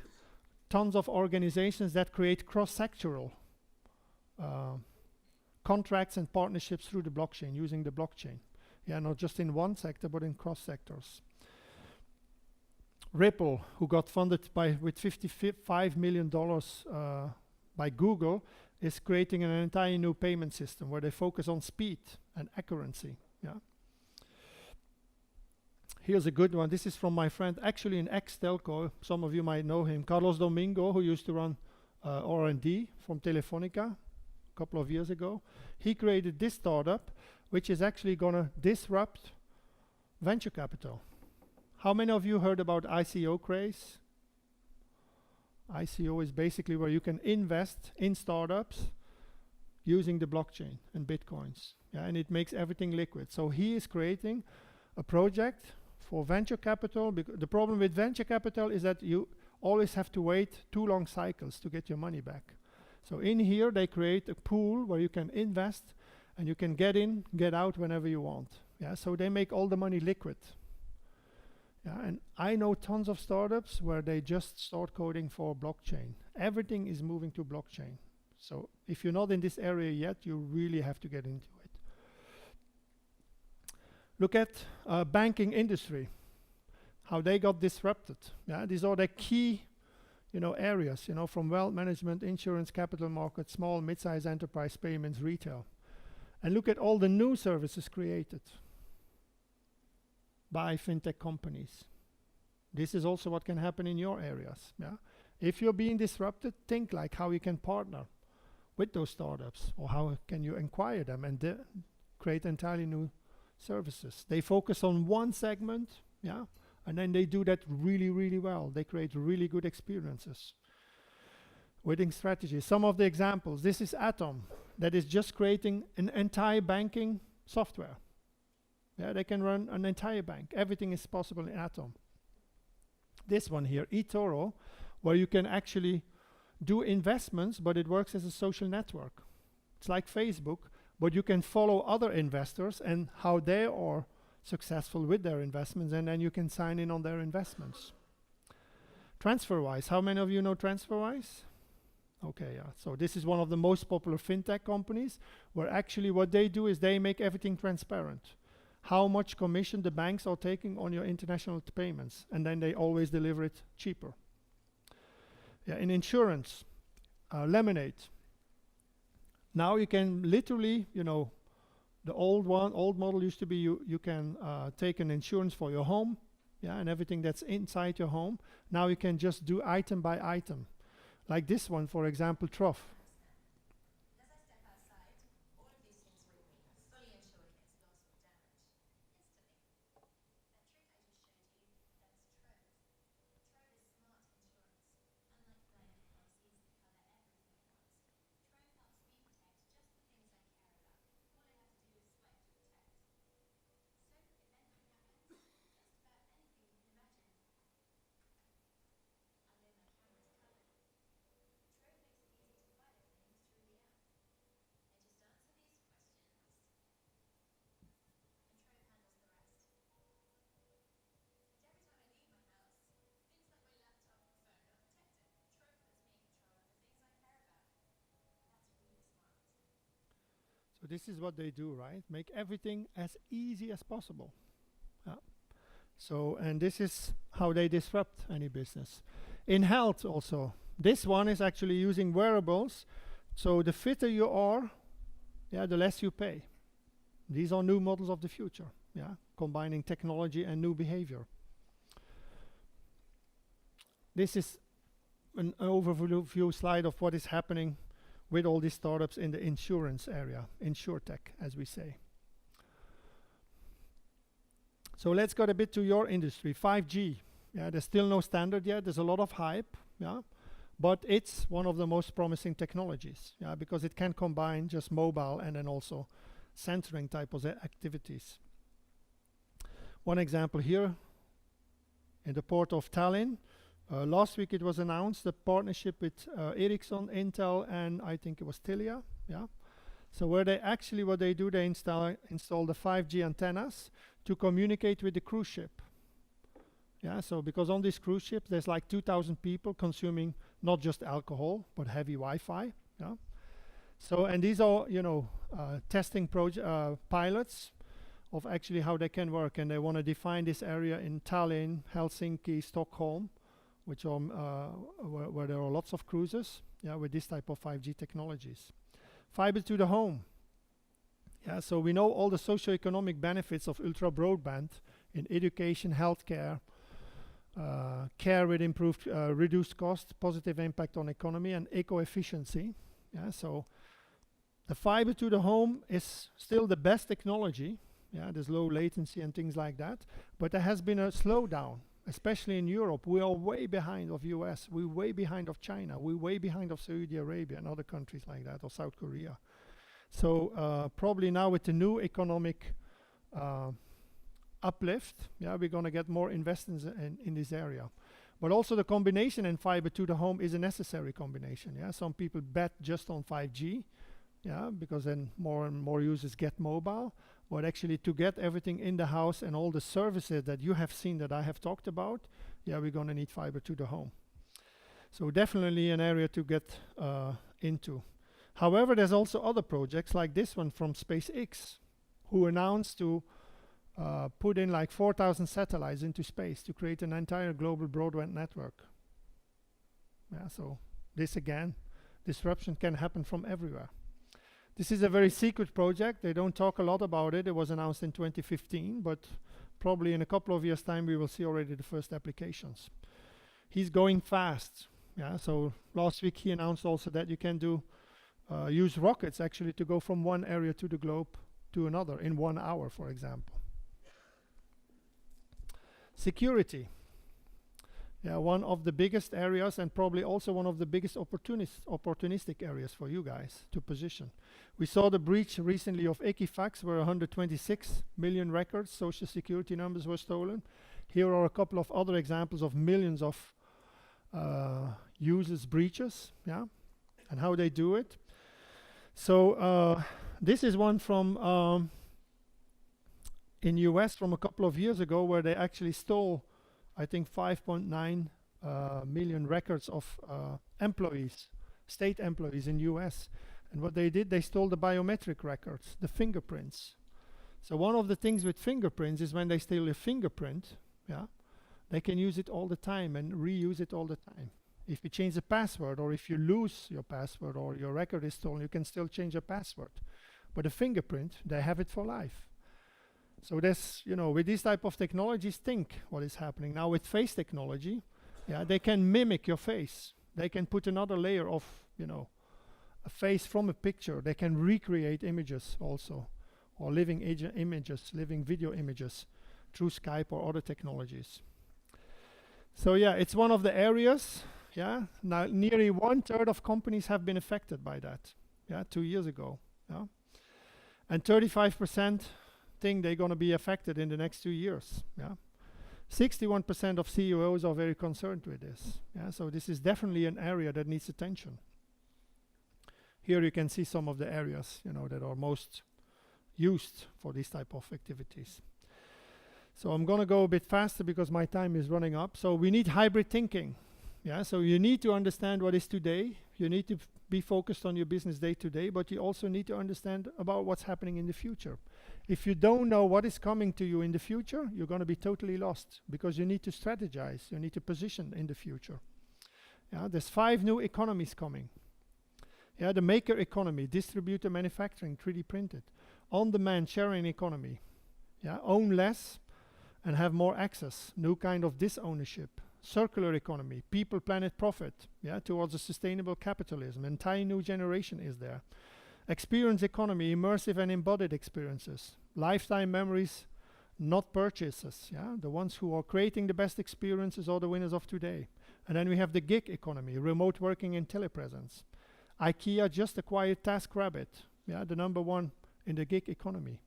tons of organizations that create cross-sectoral contracts and partnerships through the blockchain, using the blockchain. Yeah, not just in one sector, but in cross sectors. Ripple, who got funded with $55 million by Google, is creating an entire new payment system where they focus on speed and accuracy. Yeah. Here's a good one. This is from my friend, actually in ex-telco. Some of you might know him, Carlos Domingo, who used to run R&D from Telefonica a couple of years ago. He created this startup, which is actually going to disrupt venture capital. How many of you heard about Ico Craze? ICO is basically where you can invest in startups using the blockchain and bitcoins. Yeah, and it makes everything liquid. So he is creating a project for venture capital. The problem with venture capital is that you always have to wait too long cycles to get your money back. So in here they create a pool where you can invest and you can get in, get out whenever you want. Yeah, so they make all the money liquid. Yeah, and I know tons of startups where they just start coding for blockchain. Everything is moving to blockchain. So if you're not in this area yet, you really have to get into it. Look at banking industry, how they got disrupted. Yeah, these are the key, you know, areas, you know, from wealth management, insurance, capital markets, small, mid-sized enterprise payments, retail. And look at all the new services created by fintech companies. This is also what can happen in your areas. Yeah? If you're being disrupted, think like how you can partner with those startups, or how can you acquire them and create entirely new services. They focus on one segment, yeah, and then they do that really, really well. They create really good experiences. Winning strategies. Some of the examples. This is Atom, that is just creating an entire banking software. Yeah, they can run an entire bank. Everything is possible in Atom. This one here, eToro, where you can actually do investments, but it works as a social network. It's like Facebook, but you can follow other investors and how they are successful with their investments, and then you can sign in on their investments. Transferwise. How many of you know Transferwise? Okay, yeah. So this is one of the most popular fintech companies, where actually what they do is they make everything transparent. How much commission the banks are taking on your international payments, and then they always deliver it cheaper. Yeah, in insurance, Lemonade. Now you can literally, you know, the old model used to be you can take an insurance for your home, yeah, and everything that's inside your home. Now you can just do item by item. Like this one, for example, Trough. So this is what they do, right? Make everything as easy as possible. So, and this is how they disrupt any business. In health also, this one is actually using wearables. So the fitter you are, yeah, the less you pay. These are new models of the future, yeah, combining technology and new behavior. This is an overview slide of what is happening with all these startups in the insurance area, insurtech, as we say. So let's get a bit to your industry, 5G. Yeah, there's still no standard yet. There's a lot of hype, yeah, but it's one of the most promising technologies, yeah, because it can combine just mobile and then also sensoring type of activities. One example here in the port of Tallinn. Last week it was announced the partnership with Ericsson, Intel, and I think it was Telia. Yeah. So where they actually, what they do, they install the 5G antennas to communicate with the cruise ship. Yeah, so because on this cruise ship there's like 2,000 people consuming not just alcohol but heavy Wi-Fi. Yeah. So and these are testing pilots of actually how they can work, and they want to define this area in Tallinn, Helsinki, Stockholm, which are where there are lots of cruises. Yeah, with this type of 5G technologies. Fiber to the home. Yeah, so we know all the socio-economic benefits of ultra broadband in education, healthcare, care with improved, reduced cost, positive impact on economy, and eco-efficiency. Yeah, so the fiber to the home is still the best technology. Yeah, there's low latency and things like that, but there has been a slowdown, especially in Europe. We are way behind of US, we're way behind of China, we're way behind of Saudi Arabia and other countries like that, or South Korea. So probably now with the new economic uplift, yeah, we're going to get more investments in this area. But also the combination in fiber to the home is a necessary combination. Yeah, some people bet just on 5G, yeah, because then more and more users get mobile. But actually to get everything in the house and all the services that you have seen that I have talked about, yeah, we're going to need fiber to the home. So definitely an area to get into. However, there's also other projects like this one from Spacex, who announced to put in like 4,000 satellites into space to create an entire global broadband network. Yeah, so this again, disruption can happen from everywhere. This is a very secret project. They don't talk a lot about it. It was announced in 2015, but probably in a couple of years' time we will see already the first applications. He's going fast. Yeah, so last week he announced also that you can use rockets actually to go from one area to the globe to another in 1 hour, for example. Security. Yeah, one of the biggest areas and probably also one of the biggest opportunistic areas for you guys to position. We saw the breach recently of Equifax where 126 million records, social security numbers were stolen. Here are a couple of other examples of millions of users breaches, yeah, and how they do it. So this is one from in US from a couple of years ago where they actually stole I think 5.9 million records of employees, state employees in US. And what they did, they stole the biometric records, the fingerprints. So one of the things with fingerprints is when they steal a fingerprint, yeah, they can use it all the time and reuse it all the time. If you change the password or if you lose your password or your record is stolen, you can still change your password. But a fingerprint, they have it for life. So there's, with these type of technologies, think what is happening. Now with face technology, yeah, they can mimic your face. They can put another layer of, a face from a picture. They can recreate images also, or living images, living video images through Skype or other technologies. So yeah, it's one of the areas, yeah. Now nearly 1/3 of companies have been affected by that, yeah, 2 years ago, yeah. And 35% think they're going to be affected in the next 2 years. Yeah, 61% of CEOs are very concerned with this. Yeah, so this is definitely an area that needs attention. Here you can see some of the areas, that are most used for this type of activities. So I'm going to go a bit faster because my time is running up. So we need hybrid thinking. Yeah, so you need to understand what is today. You need to be focused on your business day to day, but you also need to understand about what's happening in the future. If you don't know what is coming to you in the future, you're going to be totally lost because you need to strategize. You need to position in the future. Yeah, there's 5 new economies coming. Yeah, the maker economy, distributor manufacturing, 3D printed, on-demand sharing economy. Yeah, own less and have more access. New kind of disownership. Circular economy, people, planet, profit, yeah, towards a sustainable capitalism. Entire new generation is there. Experience economy, immersive and embodied experiences. Lifetime memories, not purchases, yeah. The ones who are creating the best experiences are the winners of today. And then we have the gig economy, remote working and telepresence. IKEA just acquired TaskRabbit, yeah, the #1 in the gig economy.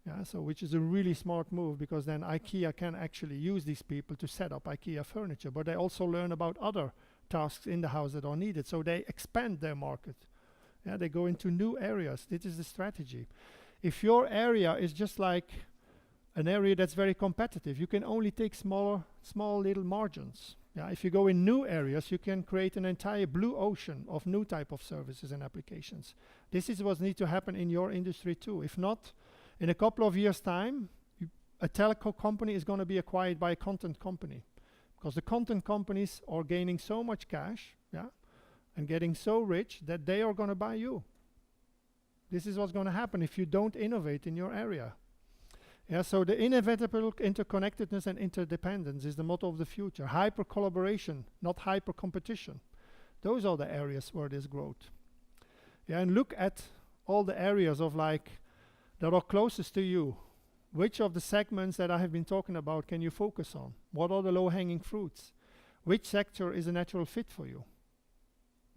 Yeah, so which is a really smart move, because then IKEA can actually use these people to set up IKEA furniture, but they also learn about other tasks in the house that are needed, so they expand their market. Yeah, they go into new areas. This is the strategy. If your area is just like an area that's very competitive, you can only take small little margins. Yeah, if you go in new areas, you can create an entire blue ocean of new type of services and applications. This is what needs to happen in your industry too. If not, in a couple of years' time, a telco company is going to be acquired by a content company, because the content companies are gaining so much cash, yeah, and getting so rich that they are going to buy you. This is what's going to happen if you don't innovate in your area. Yeah, so the inevitable interconnectedness and interdependence is the motto of the future. Hyper collaboration, not hyper competition. Those are the areas where there's growth. Yeah, and look at all the areas of like that are closest to you. Which of the segments that I have been talking about can you focus on? What are the low-hanging fruits? Which sector is a natural fit for you?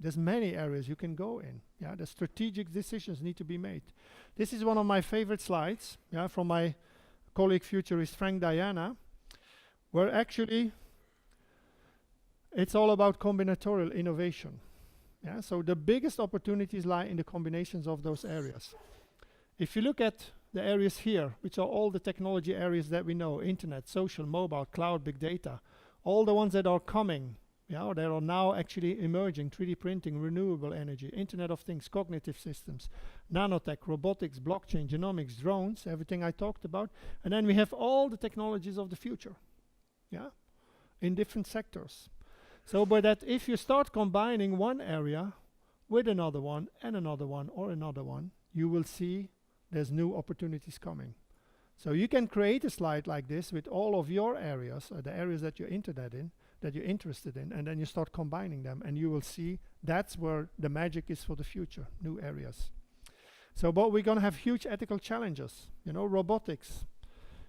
There's many areas you can go in. Yeah, the strategic decisions need to be made. This is one of my favorite slides, yeah, from my colleague futurist Frank Diana, where actually it's all about combinatorial innovation. Yeah, so the biggest opportunities lie in the combinations of those areas. If you look at the areas here, which are all the technology areas that we know, internet, social, mobile, cloud, big data, all the ones that are coming, yeah, that are now actually emerging, 3D printing, renewable energy, Internet of Things, cognitive systems, nanotech, robotics, blockchain, genomics, drones, everything I talked about. And then we have all the technologies of the future, yeah, in different sectors. So by that, if you start combining one area with another one and another one or another one, you will see there's new opportunities coming. So you can create a slide like this with all of your areas, or the areas that you're interested in, and then you start combining them, and you will see that's where the magic is for the future, new areas. So, but we're going to have huge ethical challenges, you know, robotics,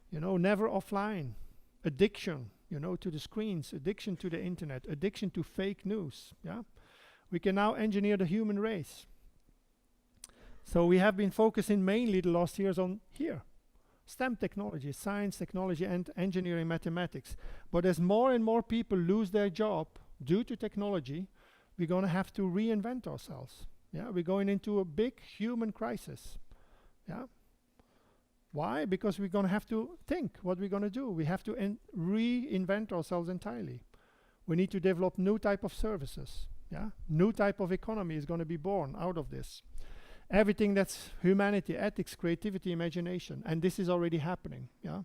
you know, never offline, addiction, you know, to the screens, addiction to the internet, addiction to fake news, yeah. We can now engineer the human race. So we have been focusing mainly the last years on here, STEM technology, science, technology, and engineering, mathematics. But as more and more people lose their job due to technology, we're going to have to reinvent ourselves. Yeah, we're going into a big human crisis. Yeah. Why? Because we're going to have to think what we're going to do. We have to reinvent ourselves entirely. We need to develop new type of services. Yeah, new type of economy is going to be born out of this. Everything that's humanity, ethics, creativity, imagination, and this is already happening. Yeah,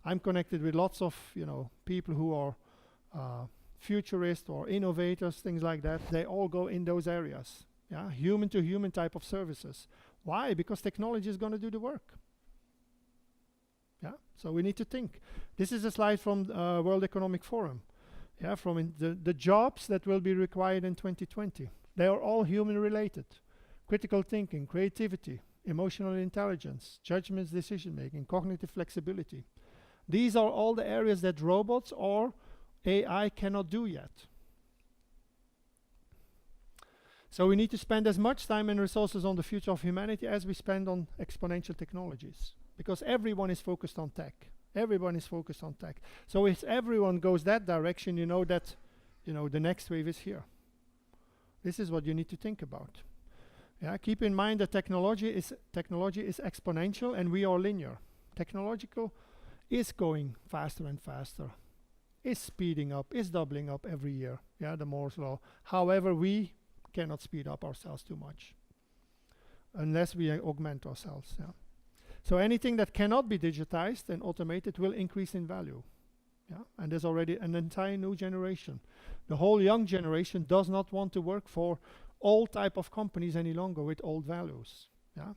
I'm connected with lots of, you know, people who are futurists or innovators, things like that. They all go in those areas. Yeah, human to human type of services. Why? Because technology is going to do the work. Yeah, so we need to think. This is a slide from World Economic Forum. Yeah, from the jobs that will be required in 2020. They are all human related. Critical thinking, creativity, emotional intelligence, judgments, decision-making, cognitive flexibility. These are all the areas that robots or AI cannot do yet. So we need to spend as much time and resources on the future of humanity as we spend on exponential technologies, because everyone is focused on tech. Everyone is focused on tech. So if everyone goes that direction, you know that, you know, the next wave is here. This is what you need to think about. Yeah, keep in mind that technology is exponential and we are linear. Technological is going faster and faster, is speeding up, is doubling up every year. Yeah, the Moore's law. However, we cannot speed up ourselves too much unless we augment ourselves. Yeah. So anything that cannot be digitized and automated will increase in value. Yeah, and there's already an entire new generation. The whole young generation does not want to work for old type of companies any longer with old values. Yeah,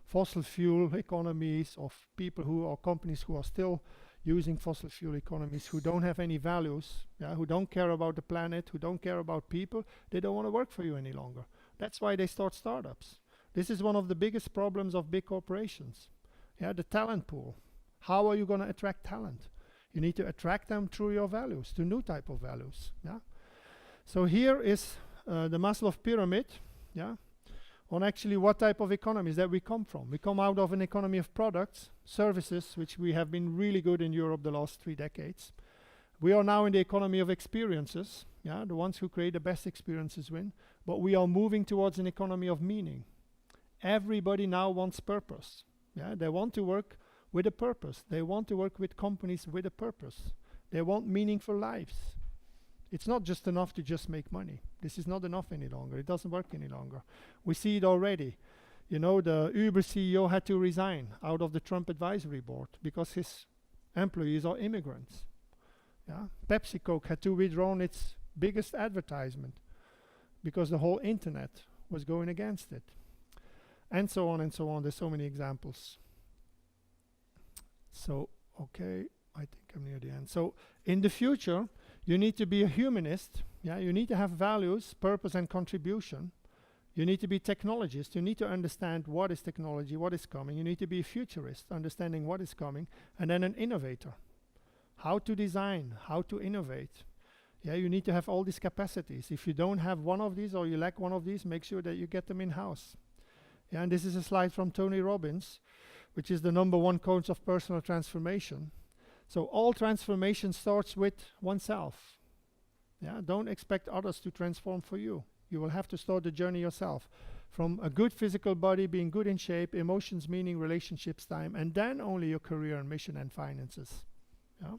fossil fuel economies of people who are companies who are still using fossil fuel economies, who don't have any values, yeah, who don't care about the planet, who don't care about people. They don't want to work for you any longer. That's why they start startups. This is one of the biggest problems of big corporations. Yeah, the talent pool. How are you going to attract talent? You need to attract them through your values, to new type of values. Yeah. So here is the Maslow pyramid. Yeah, on actually what type of economies that we come from. We come out of an economy of products, services, which we have been really good in Europe the last 3 decades. We are now in the economy of experiences. Yeah, the ones who create the best experiences win. But we are moving towards an economy of meaning. Everybody now wants purpose. Yeah, they want to work with a purpose. They want to work with companies with a purpose. They want meaningful lives. It's not just enough to just make money. This is not enough any longer. It doesn't work any longer. We see it already. You know, the Uber CEO had to resign out of the Trump advisory board because his employees are immigrants. Yeah? Pepsi Coke had to withdraw its biggest advertisement because the whole internet was going against it. And so on and so on. There's so many examples. So, okay, I think I'm near the end. So, in the future, you need to be a humanist. Yeah, you need to have values, purpose, and contribution. You need to be technologist. You need to understand what is technology, what is coming. You need to be a futurist, understanding what is coming, and then an innovator. How to design, how to innovate. Yeah, you need to have all these capacities. If you don't have one of these or you lack one of these, make sure that you get them in-house. Yeah, and this is a slide from Tony Robbins, which is the #1 coach of personal transformation. So all transformation starts with oneself. Yeah, don't expect others to transform for you. You will have to start the journey yourself. From a good physical body, being good in shape, emotions, meaning, relationships, time, and then only your career and mission and finances. Yeah.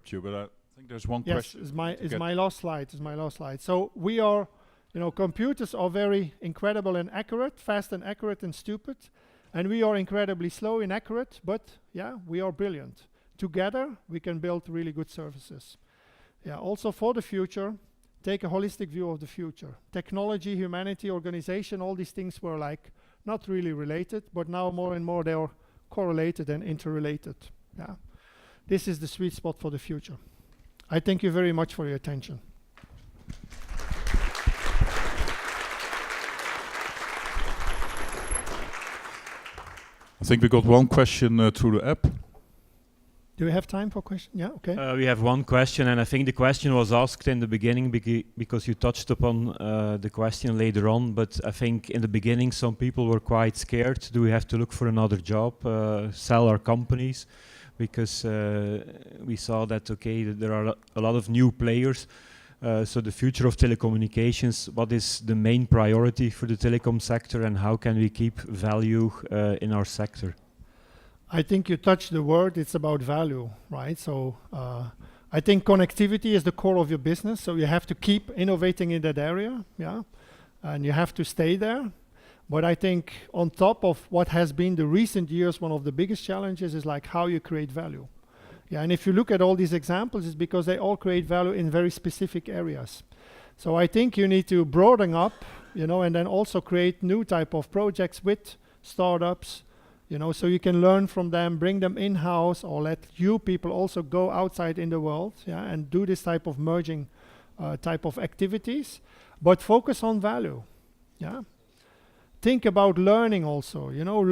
You, but I think there's one yes, question. Yes, is my last slide. Is my last slide. So we are, you know, computers are very incredible and accurate, fast and accurate and stupid, and we are incredibly slow, inaccurate, but yeah, we are brilliant. Together, we can build really good services. Yeah. Also for the future, take a holistic view of the future. Technology, humanity, organization, all these things were like not really related, but now more and more they are correlated and interrelated. Yeah. This is the sweet spot for the future. I thank you very much for your attention. I think we got one question through the app. Do we have time for questions? Yeah, okay. We have one question, and I think the question was asked in the beginning because you touched upon the question later on, but I think in the beginning some people were quite scared. Do we have to look for another job, sell our companies? Because we saw that, okay, there are a lot of new players. So the future of telecommunications, what is the main priority for the telecom sector, and how can we keep value in our sector? I think you touched the word, it's about value, right? So I think connectivity is the core of your business, so you have to keep innovating in that area, yeah? And you have to stay there. But I think on top of what has been the recent years, one of the biggest challenges is like how you create value. Yeah, and if you look at all these examples, it's because they all create value in very specific areas. So I think you need to broaden up, you know, and then also create new type of projects with startups, you know, so you can learn from them, bring them in-house, or let you people also go outside in the world, yeah, and do this type of merging type of activities, but focus on value, yeah. Think about learning also, you know,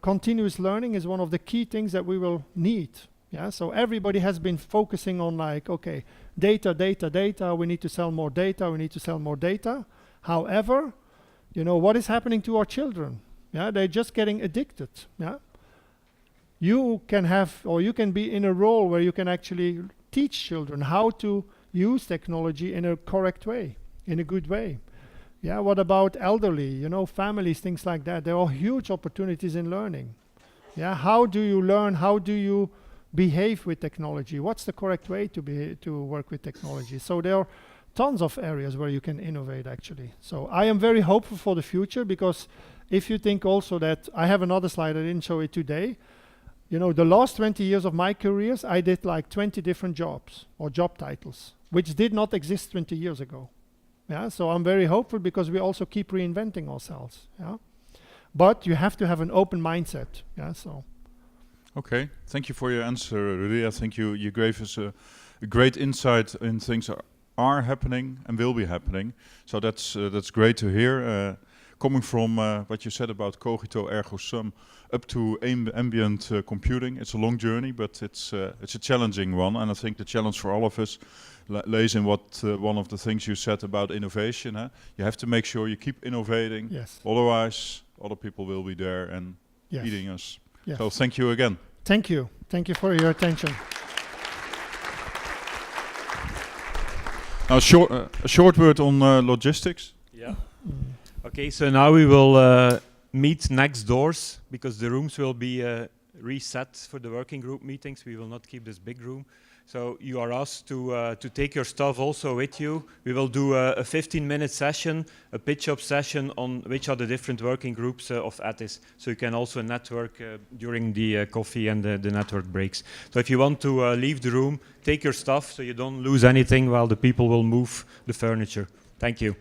continuous learning is one of the key things that we will need, yeah. So everybody has been focusing on like, okay, data, we need to sell more data, However, you know, what is happening to our children? Yeah, they're just getting addicted. Yeah, you can have, or you can be in a role where you can actually teach children how to use technology in a correct way, in a good way. Yeah, what about elderly, you know, families, things like that? There are huge opportunities in learning. Yeah, how do you learn? How do you behave with technology? What's the correct way to work with technology? So there are tons of areas where you can innovate actually. So I am very hopeful for the future, because if you think also that, I have another slide, I didn't show it today. You know, the last 20 years of my careers, I did like 20 different jobs or job titles, which did not exist 20 years ago. Yeah, so I'm very hopeful because we also keep reinventing ourselves. Yeah, but you have to have an open mindset. Yeah, so. Okay, thank you for your answer, Rudy. I think you gave us a great insight in things are happening and will be happening. So that's great to hear. coming from what you said about cogito ergo sum up to ambient computing. It's a long journey, but it's a challenging one, and I think the challenge for all of us lays in what one of the things you said about innovation. You have to make sure you keep innovating, Yes. otherwise other people will be there and Yes. eating us. Yes. So thank you again. Thank you. Thank you for your attention. Now, a short word on logistics. Yeah. Okay, so now we will meet next doors because the rooms will be reset for the working group meetings. We will not keep this big room. So you are asked to take your stuff also with you. We will do a 15-minute session, a pitch-up session on which are the different working groups of ETIS. So you can also network during the coffee and the network breaks. So if you want to leave the room, take your stuff so you don't lose anything while the people will move the furniture. Thank you.